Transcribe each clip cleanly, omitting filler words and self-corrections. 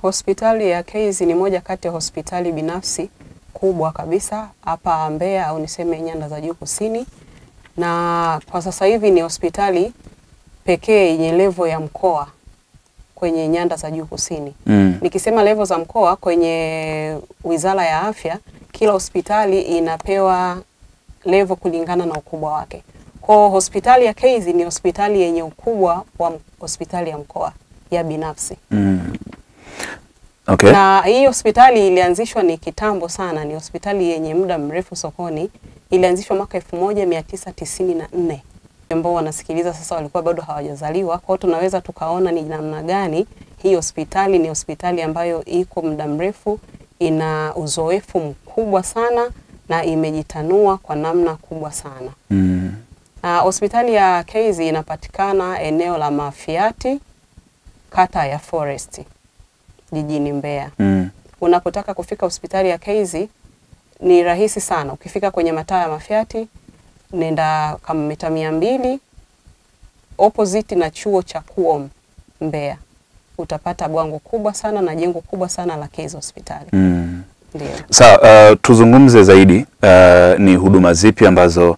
Hospitali ya Kaizi ni moja kati ya hospitali binafsi kubwa kabisa hapa Mbeya au niseme Nyanda za Juu Kusini, na kwa sasa hivi ni hospitali pekee yenye level ya mkoa kwenye Nyanda za Juu Kusini. Nikisema level za mkoa kwenye Wizara ya Afya, kila hospitali inapewa level kulingana na ukubwa wake. Kwa hospitali ya Kaizi ni hospitali yenye ukubwa wa hospitali ya mkoa ya binafsi. Okay. Na hii hospitali ilianzishwa ni kitambo sana, ni hospitali yenye muda mrefu sokoni. Ilianzishwa mwaka 1994. Ambao wanasikiliza sasa walikuwa bado hawajazaliwa. Kwa hiyo tunaweza tukaona ni namna gani hii hospitali ni hospitali ambayo iko muda mrefu, ina uzoefu mkubwa sana na imejitanua kwa namna kubwa sana. Hospitali ya Kaizi inapatikana eneo la Mafiati, kata ya Forest, jijini Mbeya. Unapotaka kufika hospitali ya Kaizi ni rahisi sana. Ukifika kwenye mataa ya Mafiati, nenda kama mita 200 opposite na chuo cha KUOM Mbeya. Utapata bwango kubwa sana na jengo kubwa sana la Kaizi hospitali. Ndio. Sawa, tuzungumze zaidi ni huduma zipi ambazo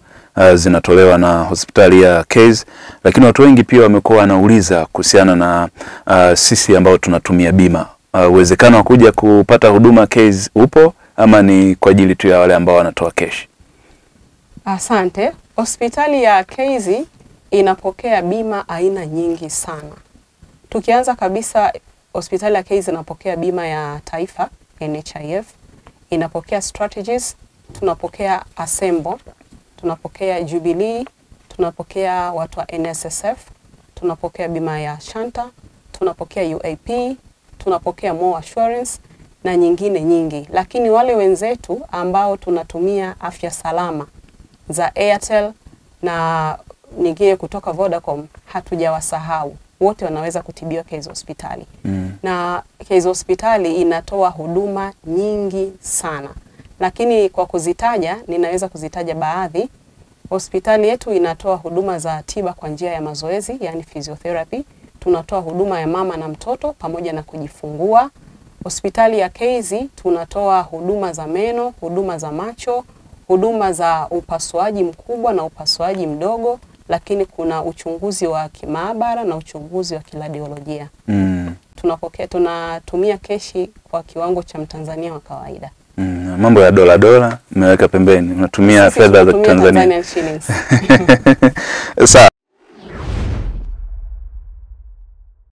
zinatolewa na hospitali ya Kaizi, lakini watu wengi pia wamekuwa wanauliza kuhusiana na sisi ambao tunatumia bima. Uwezekano wa kuja kupata huduma Kaizi upo ama ni kwa ajili tu ya wale ambao wanatoa cash? Asante. Hospitali ya Kaizi inapokea bima aina nyingi sana. Tukianza kabisa, hospitali ya Kaizi inapokea bima ya taifa NHIF, inapokea Strategies, tunapokea Assemble, tunapokea Jubilee, tunapokea watu wa NSSF, tunapokea bima ya Shanta, tunapokea UAP, tunapokea More Assurance na nyingine nyingi. Lakini wale wenzetu ambao tunatumia afya salama za Airtel na nyingine kutoka Vodacom hatujawasahau. Wote wanaweza kutibiwa Kaizi hospitali. Na Kaizi hospitali inatoa huduma nyingi sana. Lakini kwa kuzitaja, ninaweza kuzitaja baadhi. Hospitali yetu inatoa huduma za tiba kwa njia ya mazoezi, yani physiotherapy. Tunatoa huduma ya mama na mtoto pamoja na kujifungua. Hospitali ya Kaizi tunatoa huduma za meno, huduma za macho, huduma za upasuaji mkubwa na upasuaji mdogo, lakini kuna uchunguzi wa kimaabara na uchunguzi wa kiradiolojia. Tunatumia keshi kwa kiwango cha Mtanzania wa kawaida. Mambo ya dola mmeweka pembeni, unatumia fedha za Tanzania. Tanzanian shillings. Sawa.